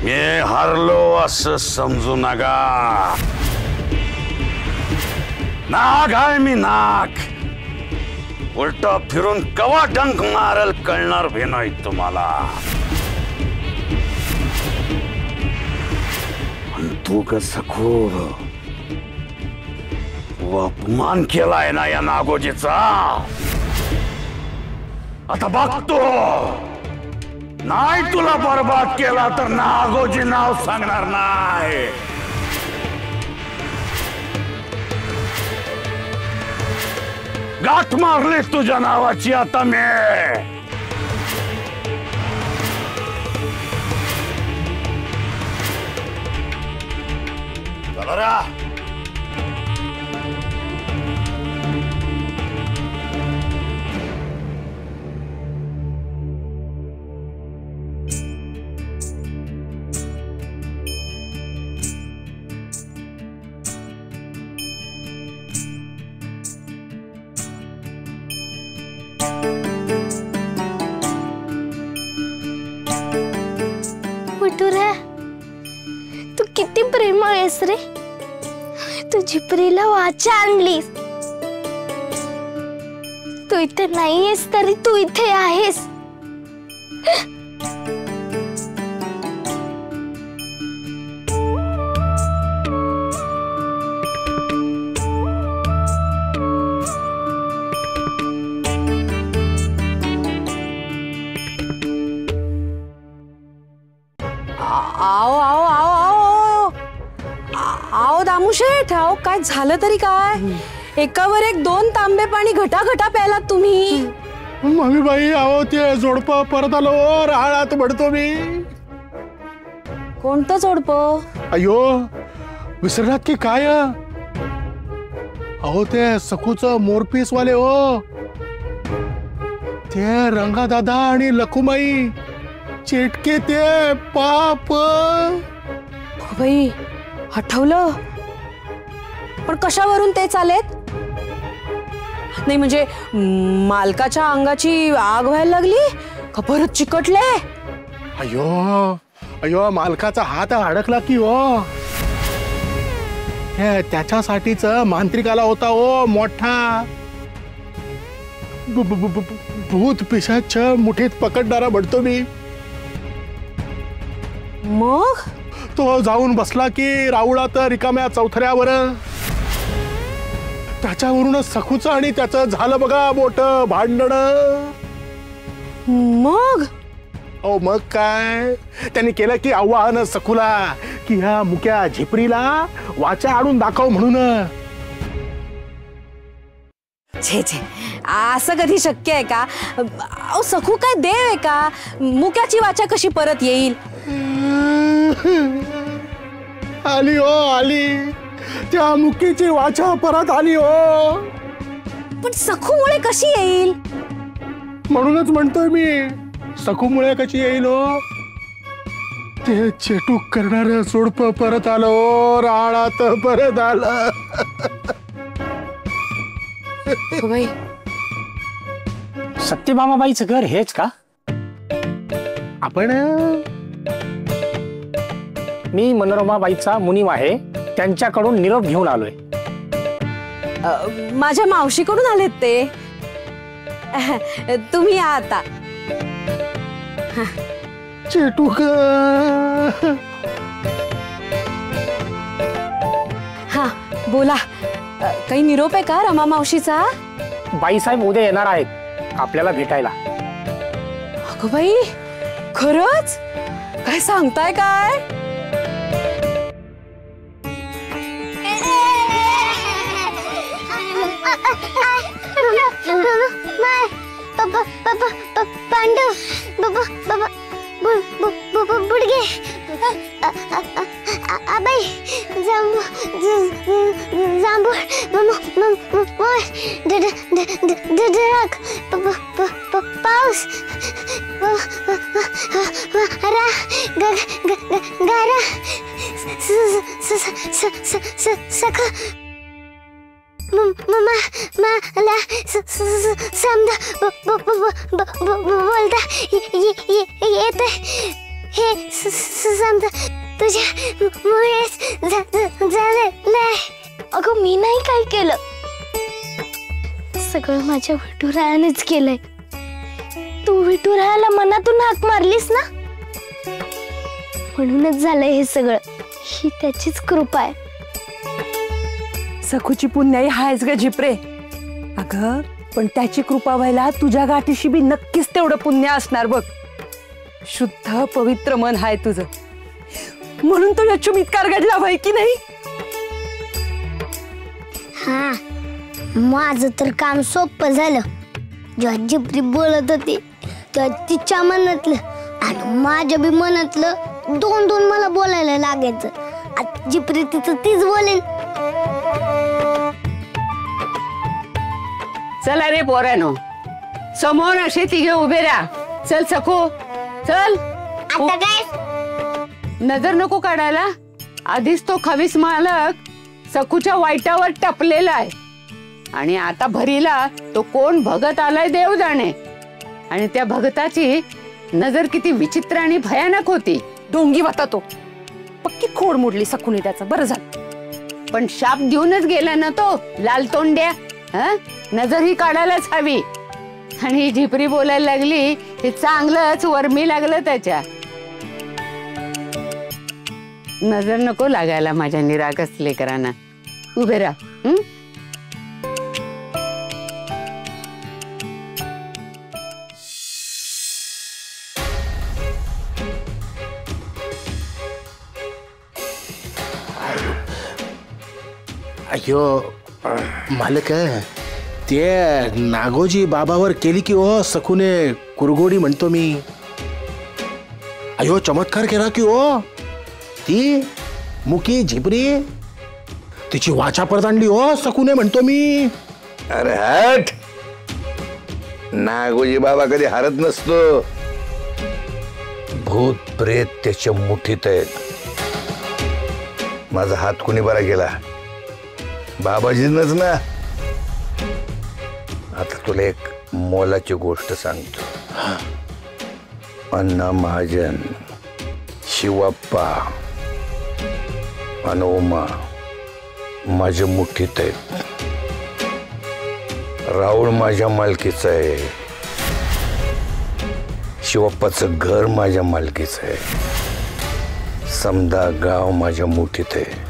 मी हारलो असं समजू नका. नाग आहे मी नाग. उलट फिरून कवा डंक मारल कळणार भी नाही तुम्हाला. तू कसं खोर अपमान केलाय ना या नागोजीचा. आता बघतो नाही तुला बर्बाद केला तर नागोजी नाव सांगणार नाही. गाठ मारली तुझ्या नावाची आता मी. चला रा. तू किती प्रेमळ आहेस रे. तू झिपरीला वाचा आणलीस. तू इथे नाहीयेस तरी तू इथे आहेस. आओ दामुशेठ, आओ काय झालं तरी काय? एकावर एक 2 तांबे पाणी घटा घटा प्यायलात तुम्ही. मम्मी बाई, आओ ते जोडपं परत आलो. राळात पडतो मी. कोणतं जोडपं? अयो, विसरलात की काय? अहो ते सकूचं मोरपीस वाले हो. ते रंगा दादा आणि लखुमाई चिटके ते पाप. बाई आठवलं, पण कशावरून ते चालेत? नाही म्हणजे मालकाच्या अंगाची आग व्हायला लागली का परत चिकटले? अयो अयो, मालकाचा हात अडकला की हो. त्याच्यासाठीच मांत्रिक आला होता हो मोठा. भूत पिशाच मुठीत पकडणारा म्हणतो मी. मग तो जाऊन बसला की राऊळात रिकाम्या चौथऱ्यावर. त्याच्यावरूनच सखूचं आणि त्याचं झालं बघा मोठं भांडण. मग ओ मग काय, त्यांनी केलं की आव्हान सखूला की ह्या मुक्या झिपरीला वाचा आणून दाखव म्हणून. छे छे, असं कधी शक्य आहे का? अहो सखू काय देव आहे का? मुक्याची वाचा कशी परत येईल? आली हो आली, त्या मुकीची वाचा परत आली हो. पण सखूमुळे कशी येईल? म्हणूनच म्हणतोय मी, सखूमुळे कशी येईल हो. ते चेटूक करणार जोडपं परत आलं हो. राळात परत आलं. बाई, सत्यभामाबाईचं घर हेच का? आपण मी मनोरमाबाईचा मुनीम आहे, त्यांच्याकडून निरोप घेऊन आलोय. माझ्या मावशीकडून आलेत ते. तुम्ही या आता. चेटूक. हा बोला, काही निरोप आहे का रमा मावशीचा? बाईसाहेब उद्या येणार आहेत आपल्याला भेटायला. अगं बाई, खरंच? काय सांगताय काय? पांडव बुडगे आबाई जांभूळ ढग, पाऊस, वारा, गारा, सखा मला समजा बोलता येत हे समजा तुझ्यामुळेच झालंय. अगं मी नाही काय केलं, सगळं माझ्या विठुरायानेच केलंय. तू विठुरायाला मनातून हाक मारलीस ना, म्हणूनच झालंय हे सगळं. ही त्याचीच कृपा आहे. सखूची पुण्याई हायच ग झिपरे. अगं पण त्याची कृपा व्हायला तुझ्या गाठीशी बी नक्कीच तेवढं पुण्य असणार बघ. शुद्ध पवित्र मन हाय तुझं, म्हणून तो चुमितकार घडला व्हाय की नाही. हा, माझं तर काम सोपं झालं. जेव्हा जिपरी बोलत होती तेव्हा तिच्या मनातलं आणि माझ्या बी मनातलं दोन दोन मला बोलायला लागायचं. आता जिपरी तिचं तीच बोलेल. चला रे पोरानो, समोर असे तिघे उभे राहा. चल सखू चल. आता काय नजर नको काढायला. आधीच तो खवीस मालक सखूच्या वाईटावर टपलेला आहे आणि आता भरीला तो कोण भगत आलाय देव जाणे. आणि त्या भगताची नजर किती विचित्र आणि भयानक होती. डोंगी वाता तो पक्की खोड मोडली सखूने त्याचं. बरं झालं, पण शाप देऊनच गेला ना तो लाल तोंड्या. नजर ही काढायलाच हवी. आणि झिपरी बोलायला लागली हे चांगलंच वर्मी लागलं त्याच्या. नजर नको लागायला माझ्या निरागस लेकरांना. उभे राहा. अयो मालक, ते नागोजी बाबावर केली की ओ सखूने कुरगोडी म्हणतो मी. अयो चमत्कार केला की ओ. ती मुकी झिपरी तिची वाचा परत आणली ओ सखूने म्हणतो मी. अरे हट, नागोजी बाबा कधी हारत नसतो. भूत प्रेत त्याच्या मुठीत आहेत. माझा हात कुणी बरा केला? बाबाजींच ना. आता तुला एक मोलाची गोष्ट सांगतो. अण्णा महाजन, शिवप्पा आणि उमा माझ्या मुठीत आहेत. राऊळ माझ्या मालकीचं आहे. शिवप्पाचं घर माझ्या मालकीचं आहे. समदा गाव माझ्या मुठीत आहे.